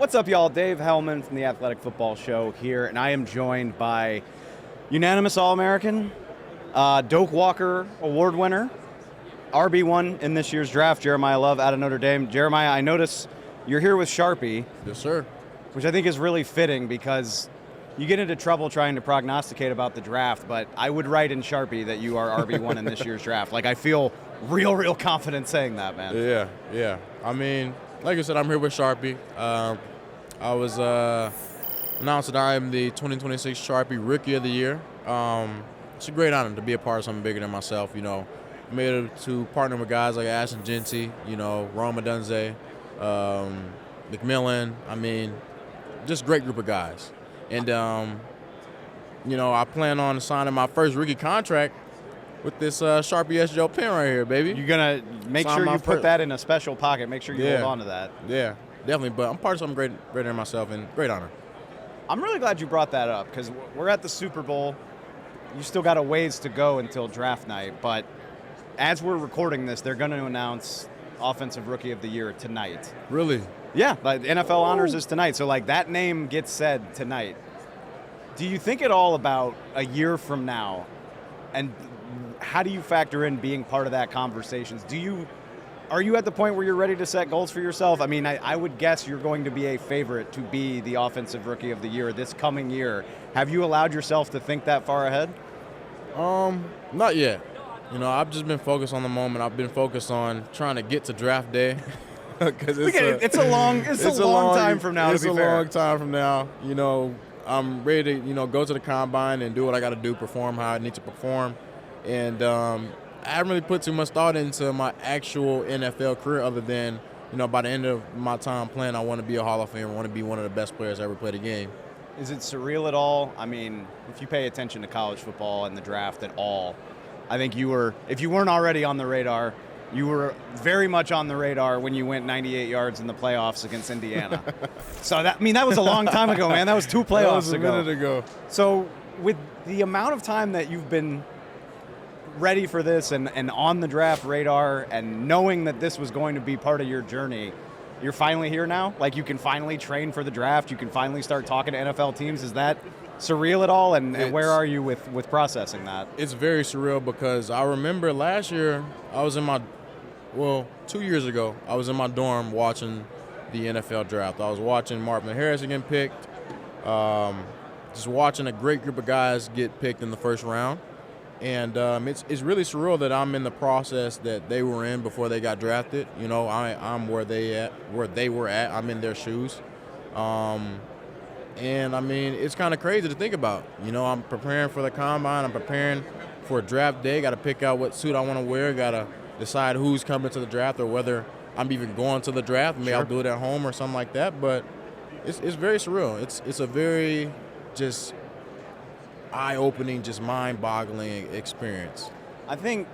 What's up, y'all? Dave Helman from the Athletic Football Show here, and I am joined by unanimous All-American, Doak Walker Award winner, RB1 in this year's draft, Jeremiyah Love out of Notre Dame. Jeremiah, I notice you're here with Sharpie. Yes, sir. Which I think is really fitting because you get into trouble trying to prognosticate about the draft, but I would write in Sharpie that you are RB1 in this year's draft. Like, I feel real confident saying that, man. Yeah. I mean, like I said, I'm here with Sharpie. I was announced that I am the 2026 Sharpie Rookie of the Year. It's a great honor to be a part of something bigger than myself. You know, I'm able to partner with guys like Ashton Genty, Roma Dunze, McMillan. I mean, just a great group of guys. And, I plan on signing my first rookie contract with this Sharpie S. pen right here, baby. You're going to make sure you put that in a special pocket. Make sure you hold on to that. Yeah, definitely. But I'm part of something greater than myself, and great honor. I'm really glad you brought that up because we're at the Super Bowl. You still got a ways to go until draft night. But as we're recording this, they're going to announce Offensive Rookie of the Year tonight. Really? Yeah, like NFL Honors is tonight. So, that name gets said tonight. Do you think at all about a year from now, and how do you factor in being part of that conversations? Are you at the point where you're ready to set goals for yourself? I mean, I would guess you're going to be a favorite to be the Offensive Rookie of the Year this coming year. Have you allowed yourself to think that far ahead? Not yet. I've just been focused on the moment. I've been focused on trying to get to draft day. Because it's a long time from now. It's a long time from now. I'm ready to go to the combine and do what I got to do, perform how I need to perform, and I haven't really put too much thought into my actual NFL career other than by the end of my time playing, I want to be a Hall of Famer. I want to be one of the best players I ever played a game. Is it surreal at all? I mean, if you pay attention to college football and the draft at all, I think if you weren't already on the radar, you were very much on the radar when you went 98 yards in the playoffs against Indiana. So that was a long time ago, man. That was two playoffs ago. That was a minute ago. So with the amount of time that you've been ready for this and on the draft radar and knowing that this was going to be part of your journey, you're finally here now? Like, you can finally train for the draft? You can finally start talking to NFL teams? Is that surreal at all? And where are you with processing that? It's very surreal because I remember last year I was 2 years ago, I was in my dorm watching the NFL draft. I was watching Marvin Harrison get picked, just watching a great group of guys get picked in the first round. And it's really surreal that I'm in the process that they were in before they got drafted. I'm where they were at. I'm in their shoes. And, it's kind of crazy to think about. I'm preparing for the combine. I'm preparing for draft day. Got to pick out what suit I want to wear. Got to decide who's coming to the draft or whether I'm even going to the draft. Maybe I'll do it at home or something like that. But it's very surreal. It's a very just eye-opening, just mind-boggling experience. I think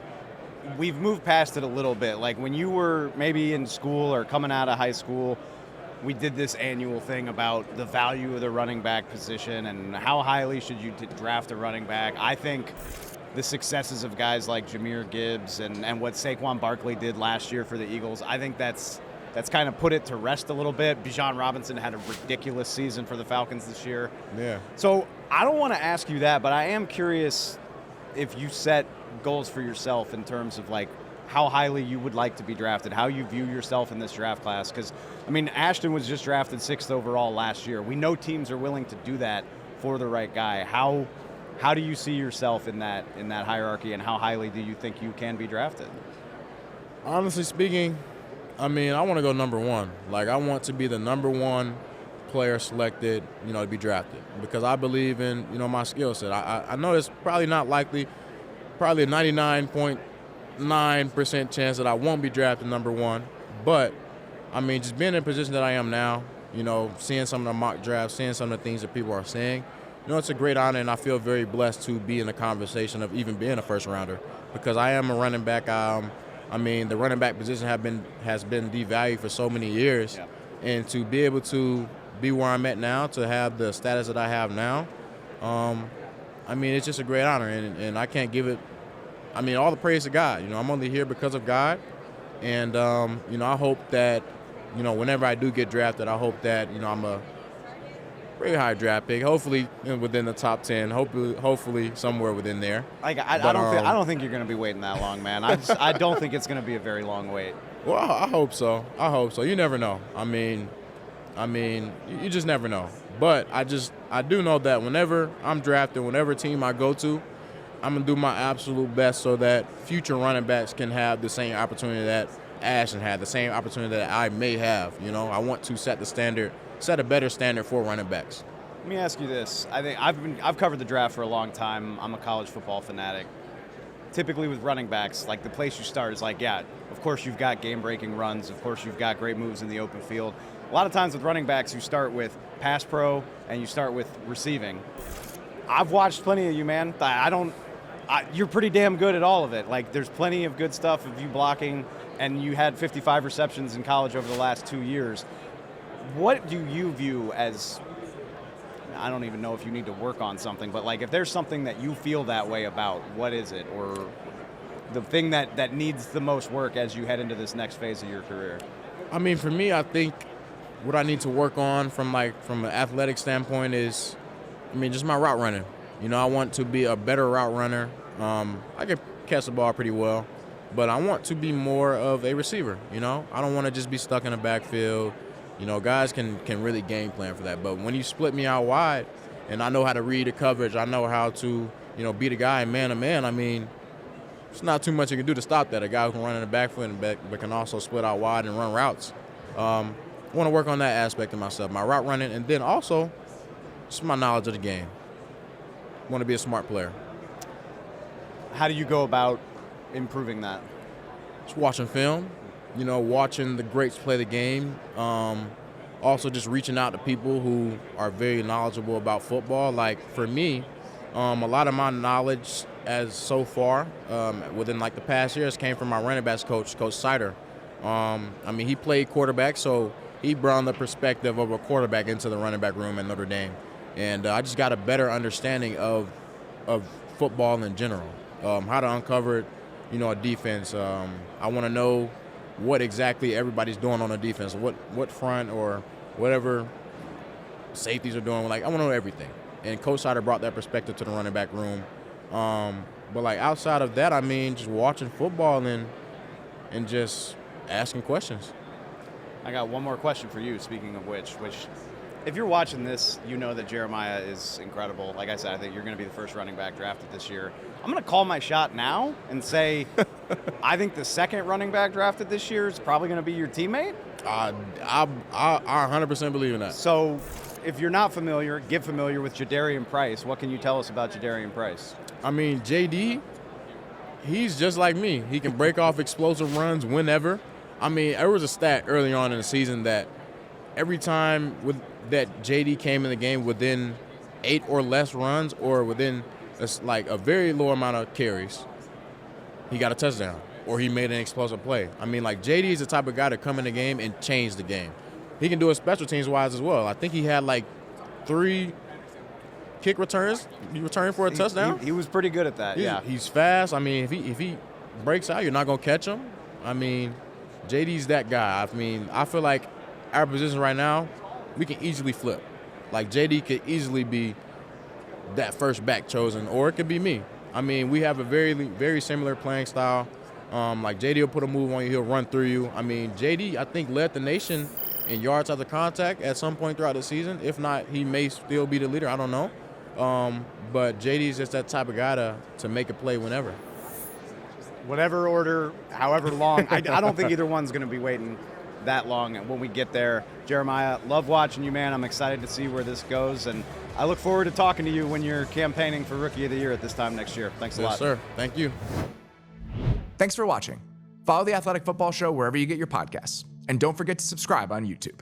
we've moved past it a little bit. Like, when you were maybe in school or coming out of high school, we did this annual thing about the value of the running back position and how highly should you draft a running back. I think the successes of guys like Jahmyr Gibbs and what Saquon Barkley did last year for the Eagles, I think that's kind of put it to rest a little bit. Bijan Robinson had a ridiculous season for the Falcons this year. Yeah. So I don't want to ask you that, but I am curious if you set goals for yourself in terms of how highly you would like to be drafted, how you view yourself in this draft class. Because, Ashton was just drafted 6th overall last year. We know teams are willing to do that for the right guy. How do you see yourself in that hierarchy, and how highly do you think you can be drafted? Honestly speaking, I want to go number one. I want to be the number one player selected, to be drafted, because I believe in, my skill set. I know it's probably not likely, probably a 99.9% chance that I won't be drafted number one, but just being in a position that I am now, seeing some of the mock drafts, seeing some of the things that people are saying, it's a great honor, and I feel very blessed to be in the conversation of even being a first rounder, because I am a running back. The running back position has been devalued for so many years, yeah. And to be able to be where I'm at now, to have the status that I have now, it's just a great honor, and I can't give it. All the praise to God. I'm only here because of God, and I hope that whenever I do get drafted, I hope that, I'm a pretty high draft pick, hopefully within the top 10, hopefully somewhere within there. I don't think you're going to be waiting that long, man. I don't think it's going to be a very long wait. Well, I hope so. You never know. I mean, you just never know. But I do know that whenever I'm drafted, whenever team I go to, I'm going to do my absolute best so that future running backs can have the same opportunity that Ashton had, the same opportunity that I may have. I want to set a better standard for running backs. Let me ask you this. I think I've covered the draft for a long time. I'm a college football fanatic. Typically with running backs, like the place you start is like, yeah, of course you've got game-breaking runs. Of course you've got great moves in the open field. A lot of times with running backs, you start with pass pro and you start with receiving. I've watched plenty of you, man. You're pretty damn good at all of it. Like, there's plenty of good stuff of you blocking, and you had 55 receptions in college over the last 2 years. What do you view as, I don't even know if you need to work on something, but like if there's something that you feel that way about, what is it? Or the thing that needs the most work as you head into this next phase of your career? I mean, for me, I think what I need to work on from an athletic standpoint is, just my route running. I want to be a better route runner. I can catch the ball pretty well, but I want to be more of a receiver. I don't want to just be stuck in the backfield. Guys can really game plan for that. But when you split me out wide, and I know how to read the coverage, I know how to, beat a guy man to man. It's not too much you can do to stop that. A guy who can run in the backfield but can also split out wide and run routes. I want to work on that aspect of myself, my route running, and then also just my knowledge of the game. I want to be a smart player. How do you go about improving that? Just watching film, watching the greats play the game. Also just reaching out to people who are very knowledgeable about football. Like for me, a lot of my knowledge as so far within like the past years came from my running backs coach, Coach Sider. He played quarterback, so he brought the perspective of a quarterback into the running back room at Notre Dame. And I just got a better understanding of football in general, how to uncover, a defense. I want to know what exactly everybody's doing on the defense, what front or whatever safeties are doing. Like, I want to know everything. And Coach Sider brought that perspective to the running back room. But like outside of that, just watching football and just asking questions. I got one more question for you, speaking of which if you're watching this, you know that Jeremiah is incredible. Like I said, I think you're going to be the first running back drafted this year. I'm going to call my shot now and say I think the second running back drafted this year is probably going to be your teammate. I 100% believe in that. So if you're not familiar, get familiar with Jadarian Price. What can you tell us about Jadarian Price? JD, he's just like me. He can break off explosive runs whenever. There was a stat early on in the season that every time that JD came in the game within 8 or less runs or within a very low amount of carries, he got a touchdown or he made an explosive play. JD is the type of guy to come in the game and change the game. He can do it special teams wise as well. I think he had 3 kick returns. He returned for a touchdown. He was pretty good at that. He's fast. If he breaks out, you're not gonna catch him. JD's that guy. I feel like our position right now, we can easily flip. JD could easily be that first back chosen, or it could be me. We have a very, very similar playing style. JD will put a move on you, he'll run through you. JD, I think, led the nation in yards after contact at some point throughout the season. If not, he may still be the leader. I don't know. But JD's just that type of guy to make a play whenever. Whatever order, however long. I don't think either one's going to be waiting that long when we get there. Jeremiah, love watching you, man. I'm excited to see where this goes, and I look forward to talking to you when you're campaigning for Rookie of the Year at this time next year. Thanks a lot. Yes, sir. Thank you. Thanks for watching. Follow The Athletic Football Show wherever you get your podcasts, and don't forget to subscribe on YouTube.